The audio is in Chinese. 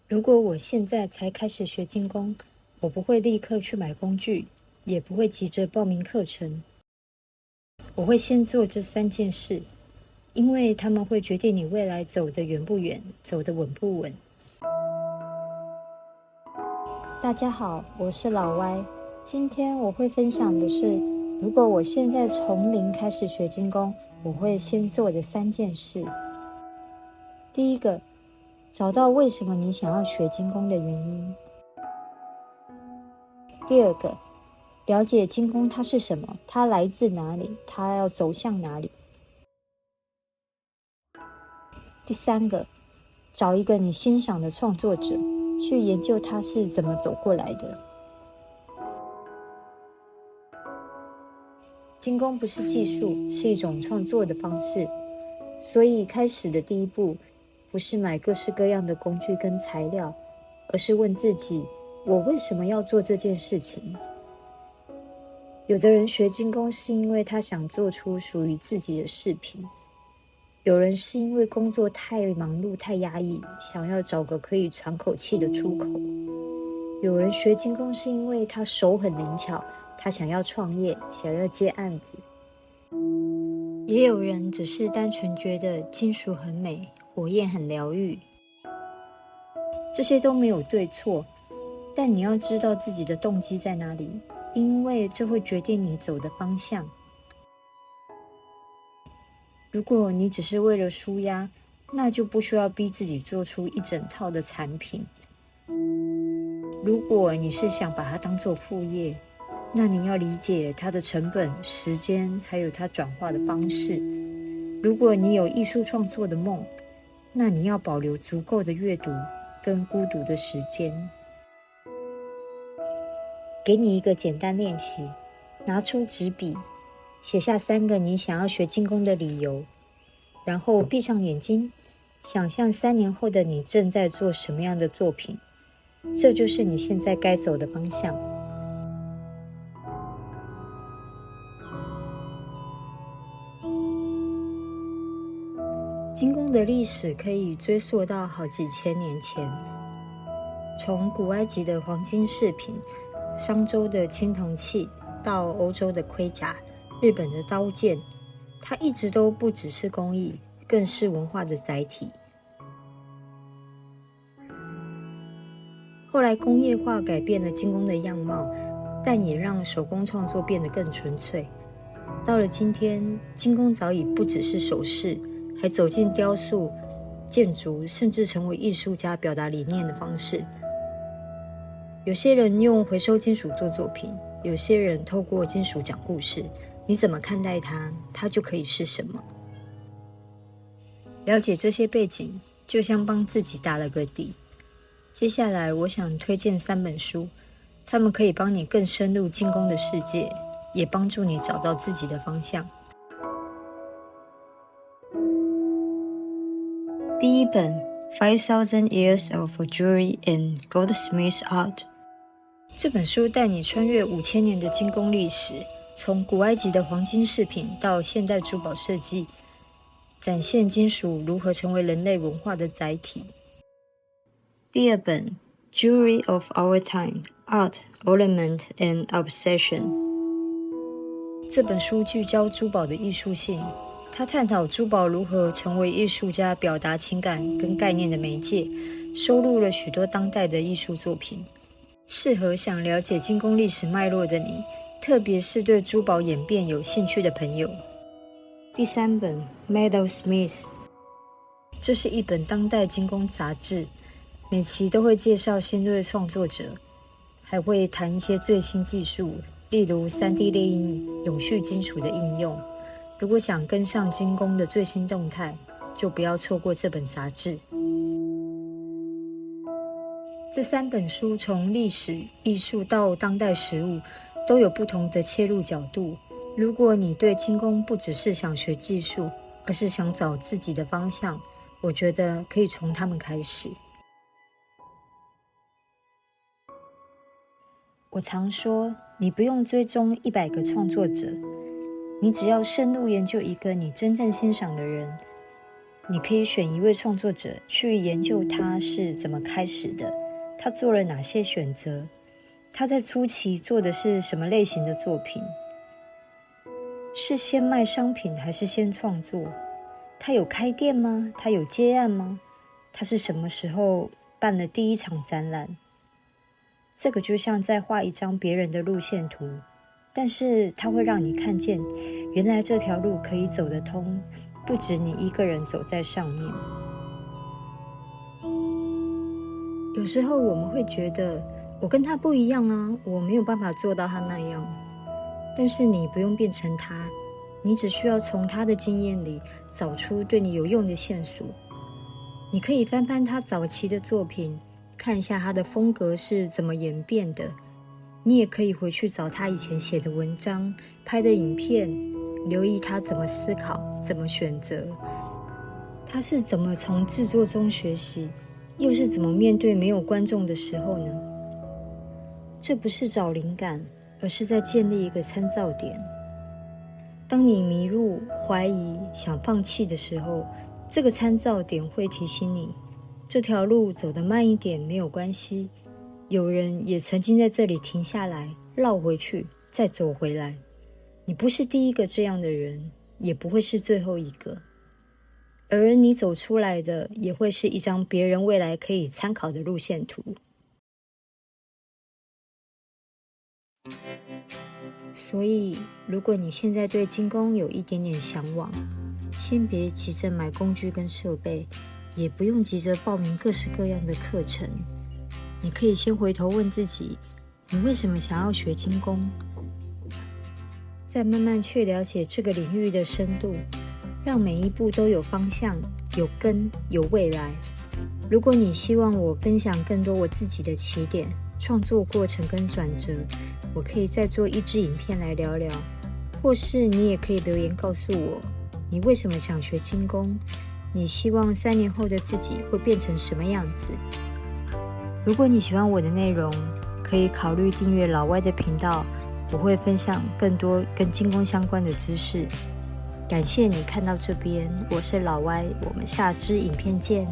如果我现在才开始学精工，我不会立刻去买工具，也不会急着报名课程。我会先做这3件事，因为它们会决定你未来走得远不远，走得稳不稳。大家好，我是老歪。今天我会分享的是，如果我现在从零开始学精工，我会先做的3件事。第一个，找到为什么你想要学精工的原因。第二个，了解精工它是什么，它来自哪里，它要走向哪里。第三个，找一个你欣赏的创作者，去研究他是怎么走过来的。精工不是技术，是一种创作的方式，所以开始的第一步不是买各式各样的工具跟材料，而是问自己，我为什么要做这件事情？有的人学精工是因为他想做出属于自己的饰品，有人是因为工作太忙碌太压抑，想要找个可以喘口气的出口。有人学精工是因为他手很灵巧，他想要创业，想要接案子。也有人只是单纯觉得金属很美，火焰很疗愈。这些都没有对错，但你要知道自己的动机在哪里，因为这会决定你走的方向。如果你只是为了抒压，那就不需要逼自己做出一整套的产品。如果你是想把它当作副业，那你要理解它的成本、时间，还有它转化的方式。如果你有艺术创作的梦，那你要保留足够的阅读跟孤独的时间。给你一个简单练习，拿出纸笔，写下3个你想要学精工的理由，然后闭上眼睛，想象3年后的你正在做什么样的作品。这就是你现在该走的方向。精工的历史可以追溯到好几千年前，从古埃及的黄金饰品、商周的青铜器，到欧洲的盔甲、日本的刀剑，它一直都不只是工艺，更是文化的载体。后来工业化改变了精工的样貌，但也让手工创作变得更纯粹。到了今天，精工早已不只是首饰，还走进雕塑、建筑，甚至成为艺术家表达理念的方式。有些人用回收金属做作品，有些人透过金属讲故事。你怎么看待它，它就可以是什么。了解这些背景，就像帮自己打了个底。接下来我想推荐3本书，它们可以帮你更深入精工的世界，也帮助你找到自己的方向。第一本《5,000 Years of Jewelry and Goldsmith Art》，这本书带你穿越5000年的精工历史，从古埃及的黄金饰品到现代珠宝设计，展现金属如何成为人类文化的载体。第二本《Jewelry of Our Time: Art, Ornament and Obsession》，这本书聚焦珠宝的艺术性，它探讨珠宝如何成为艺术家表达情感跟概念的媒介，收录了许多当代的艺术作品，适合想了解精工历史脉络的你，特别是对珠宝演变有兴趣的朋友。第3本《Metalsmith》，这是一本当代精工杂志，每期都会介绍新锐创作者，还会谈一些最新技术，例如 3D 列印、永续金属的应用。如果想跟上精工的最新动态，就不要错过这本杂志。这3本书从历史、艺术到当代实务，都有不同的切入角度。如果你对精工不只是想学技术，而是想找自己的方向，我觉得可以从他们开始。我常说，你不用追踪100个创作者，你只要深入研究一个你真正欣赏的人，你可以选一位创作者去研究他是怎么开始的，他做了哪些选择，他在初期做的是什么类型的作品，是先卖商品还是先创作？他有开店吗？他有接案吗？他是什么时候办了第一场展览？这个就像在画一张别人的路线图，但是它会让你看见，原来这条路可以走得通，不止你一个人走在上面。有时候我们会觉得，我跟他不一样啊，我没有办法做到他那样。但是你不用变成他，你只需要从他的经验里找出对你有用的线索。你可以翻翻他早期的作品，看一下他的风格是怎么演变的。你也可以回去找他以前写的文章、拍的影片，留意他怎么思考、怎么选择。他是怎么从制作中学习，又是怎么面对没有观众的时候呢？这不是找灵感，而是在建立一个参照点。当你迷路、怀疑、想放弃的时候，这个参照点会提醒你，这条路走得慢一点没有关系，有人也曾经在这里停下来，绕回去，再走回来。你不是第一个这样的人，也不会是最后一个。而你走出来的，也会是一张别人未来可以参考的路线图。所以，如果你现在对金工有一点点向往，先别急着买工具跟设备，也不用急着报名各式各样的课程。你可以先回头问自己，你为什么想要学金工？再慢慢去了解这个领域的深度，让每一步都有方向、有根、有未来。如果你希望我分享更多我自己的起点、创作过程跟转折，我可以再做一支影片来聊聊，或是你也可以留言告诉我，你为什么想学金工？你希望3年后的自己会变成什么样子？如果你喜欢我的内容，可以考虑订阅老歪的频道，我会分享更多跟金工相关的知识。感谢你看到这边，我是老歪，我们下支影片见。